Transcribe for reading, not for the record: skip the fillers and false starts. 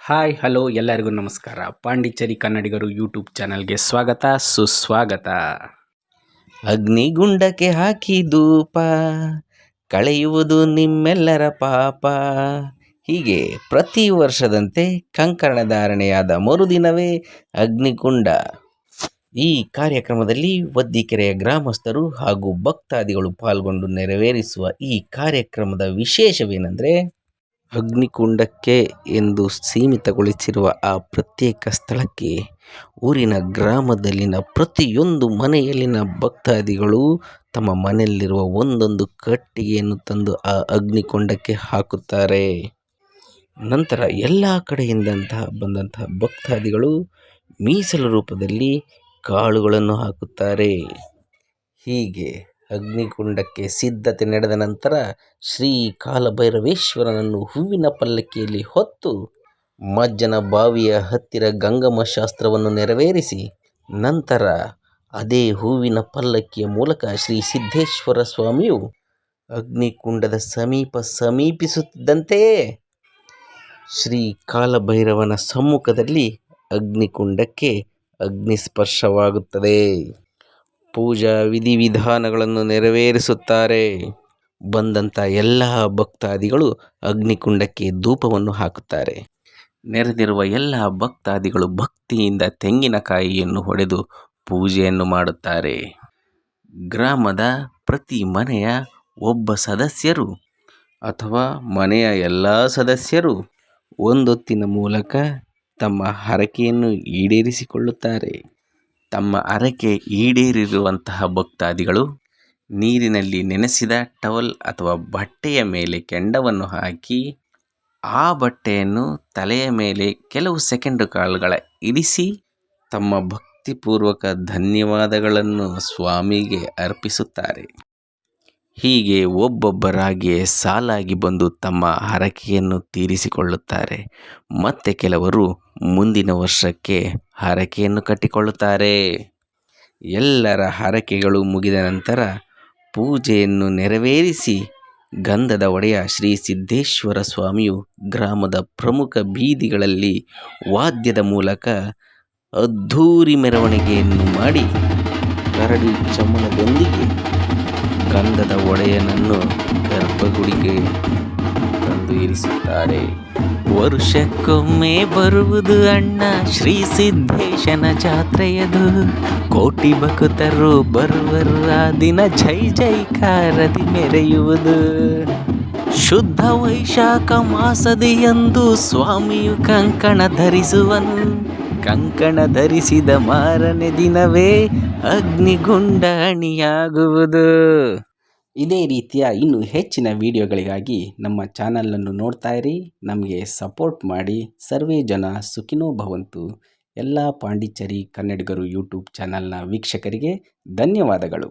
Hi hello ಎಲ್ಲರಿಗೂ ನಮಸ್ಕಾರ. ಪಾಂಡಿಚೇರಿ ಕನ್ನಡಿಗರು ಯೂಟ್ಯೂಬ್ ಚಾನಲ್ಗೆ ಸ್ವಾಗತ ಸುಸ್ವಾಗತ. ಅಗ್ನಿಗುಂಡಕ್ಕೆ ಹಾಕಿ ಧೂಪ ಕಳೆಯುವುದು ನಿಮ್ಮೆಲ್ಲರ ಪಾಪ. ಹೀಗೆ ಪ್ರತಿ ವರ್ಷದಂತೆ ಕಂಕಣ ಧಾರಣೆಯಾದ ಮರುದಿನವೇ ಅಗ್ನಿಗುಂಡ. ಈ ಕಾರ್ಯಕ್ರಮದಲ್ಲಿ ವದ್ದಿಕೆರೆಯ ಗ್ರಾಮಸ್ಥರು ಹಾಗೂ ಭಕ್ತಾದಿಗಳು ಪಾಲ್ಗೊಂಡು ನೆರವೇರಿಸುವ ಈ ಕಾರ್ಯಕ್ರಮದ ವಿಶೇಷವೇನೆಂದರೆ, ಅಗ್ನಿಕುಂಡಕ್ಕೆ ಎಂದು ಸೀಮಿತಗೊಳಿಸಿರುವ ಆ ಪ್ರತ್ಯೇಕ ಸ್ಥಳಕ್ಕೆ ಊರಿನ ಗ್ರಾಮದಲ್ಲಿನ ಪ್ರತಿಯೊಂದು ಮನೆಯಲ್ಲಿನ ಭಕ್ತಾದಿಗಳು ತಮ್ಮ ಮನೆಯಲ್ಲಿರುವ ಒಂದೊಂದು ಕಟ್ಟಿಗೆಯನ್ನು ತಂದು ಆ ಅಗ್ನಿಕುಂಡಕ್ಕೆ ಹಾಕುತ್ತಾರೆ. ನಂತರ ಎಲ್ಲ ಕಡೆಯಿಂದ ಬಂದಂತಹ ಭಕ್ತಾದಿಗಳು ಮೀಸಲು ರೂಪದಲ್ಲಿ ಕಾಳುಗಳನ್ನು ಹಾಕುತ್ತಾರೆ. ಹೀಗೆ ಅಗ್ನಿಕುಂಡಕ್ಕೆ ಸಿದ್ಧತೆ ನಡೆದ ನಂತರ ಶ್ರೀ ಕಾಲಭೈರವೇಶ್ವರನನ್ನು ಹೂವಿನ ಪಲ್ಲಕ್ಕಿಯಲ್ಲಿ ಹೊತ್ತು ಮಜ್ಜನ ಬಾವಿಯ ಹತ್ತಿರ ಗಂಗಮ್ಮ ಶಾಸ್ತ್ರವನ್ನು ನೆರವೇರಿಸಿ, ನಂತರ ಅದೇ ಹೂವಿನ ಪಲ್ಲಕ್ಕಿಯ ಮೂಲಕ ಶ್ರೀ ಸಿದ್ದೇಶ್ವರ ಸ್ವಾಮಿಯು ಅಗ್ನಿಕುಂಡದ ಸಮೀಪಿಸುತ್ತಿದ್ದಂತೆಯೇ ಶ್ರೀ ಕಾಲಭೈರವನ ಸಮ್ಮುಖದಲ್ಲಿ ಅಗ್ನಿಕುಂಡಕ್ಕೆ ಅಗ್ನಿಸ್ಪರ್ಶವಾಗುತ್ತದೆ. ಪೂಜಾ ವಿಧಿವಿಧಾನಗಳನ್ನು ನೆರವೇರಿಸುತ್ತಾರೆ. ಬಂದಂಥ ಎಲ್ಲ ಭಕ್ತಾದಿಗಳು ಅಗ್ನಿಕುಂಡಕ್ಕೆ ಧೂಪವನ್ನು ಹಾಕುತ್ತಾರೆ. ನೆರೆದಿರುವ ಎಲ್ಲ ಭಕ್ತಾದಿಗಳು ಭಕ್ತಿಯಿಂದ ತೆಂಗಿನಕಾಯಿಯನ್ನು ಹೊಡೆದು ಪೂಜೆಯನ್ನು ಮಾಡುತ್ತಾರೆ. ಗ್ರಾಮದ ಪ್ರತಿ ಮನೆಯ ಒಬ್ಬ ಸದಸ್ಯರು ಅಥವಾ ಮನೆಯ ಎಲ್ಲ ಸದಸ್ಯರು ಒಂದೊತ್ತಿನ ಮೂಲಕ ತಮ್ಮ ಹರಕೆಯನ್ನು ಈಡೇರಿಸಿಕೊಳ್ಳುತ್ತಾರೆ. ತಮ್ಮ ಹರಕೆ ಈಡೇರಿರುವಂತಹ ಭಕ್ತಾದಿಗಳು ನೀರಿನಲ್ಲಿ ನೆನೆಸಿದ ಟವಲ್ ಅಥವಾ ಬಟ್ಟೆಯ ಮೇಲೆ ಕೆಂಡವನ್ನು ಹಾಕಿ ಆ ಬಟ್ಟೆಯನ್ನು ತಲೆಯ ಮೇಲೆ ಕೆಲವು ಸೆಕೆಂಡುಗಳ ಇರಿಸಿ ತಮ್ಮ ಭಕ್ತಿಪೂರ್ವಕ ಧನ್ಯವಾದಗಳನ್ನು ಸ್ವಾಮಿಗೆ ಅರ್ಪಿಸುತ್ತಾರೆ. ಹೀಗೆ ಒಬ್ಬೊಬ್ಬರಾಗಿ ಸಾಲಾಗಿ ಬಂದು ತಮ್ಮ ಹರಕೆಯನ್ನು ತೀರಿಸಿಕೊಳ್ಳುತ್ತಾರೆ. ಮತ್ತೆ ಕೆಲವರು ಮುಂದಿನ ವರ್ಷಕ್ಕೆ ಹರಕೆಯನ್ನು ಕಟ್ಟಿಕೊಳ್ಳುತ್ತಾರೆ. ಎಲ್ಲರ ಹರಕೆಗಳು ಮುಗಿದ ನಂತರ ಪೂಜೆಯನ್ನು ನೆರವೇರಿಸಿ ಗಂಧದ ಒಡೆಯ ಶ್ರೀ ಸಿದ್ದೇಶ್ವರ ಸ್ವಾಮಿಯು ಗ್ರಾಮದ ಪ್ರಮುಖ ಬೀದಿಗಳಲ್ಲಿ ವಾದ್ಯದ ಮೂಲಕ ಅದ್ಧೂರಿ ಮೆರವಣಿಗೆಯನ್ನು ಮಾಡಿ ಕರಡಿ ಚಮನದೊಂದಿಗೆ ಗಂಧದ ಒಡೆಯನನ್ನು ಗರ್ಭಗುಡಿಗೆ ತಂದು ಇರಿಸುತ್ತಾರೆ. ವರ್ಷಕ್ಕೊಮ್ಮೆ ಬರುವುದು ಅಣ್ಣ ಶ್ರೀ ಸಿದ್ದೇಶನ ಜಾತ್ರೆಯದು, ಕೋಟಿ ಭಕ್ತರು ಬರುವರು ಆ ದಿನ ಜೈ ಜೈಕಾರದಿ ಮೆರೆಯುವುದು. ಶುದ್ಧ ವೈಶಾಖ ಮಾಸದೆಯಂದು ಸ್ವಾಮಿಯು ಕಂಕಣ ಧರಿಸುವನು. ಕಂಕಣ ಧರಿಸಿದ ಮಾರನೇ ದಿನವೇ ಅಗ್ನಿಗುಂಡ ಅಣಿಯಾಗುವುದು. ಇದೇ ರೀತಿಯ ಇನ್ನೂ ಹೆಚ್ಚಿನ ವಿಡಿಯೋಗಳಿಗಾಗಿ ನಮ್ಮ ಚಾನಲನ್ನು ನೋಡ್ತಾ ಇರಿ, ನಮಗೆ ಸಪೋರ್ಟ್ ಮಾಡಿ. ಸರ್ವೇ ಜನ ಸುಖಿನೋ ಭವಂತು. ಎಲ್ಲ ಪಾಂಡಿಚೇರಿ ಕನ್ನಡಿಗರು ಯೂಟ್ಯೂಬ್ ಚಾನಲ್ನ ವೀಕ್ಷಕರಿಗೆ ಧನ್ಯವಾದಗಳು.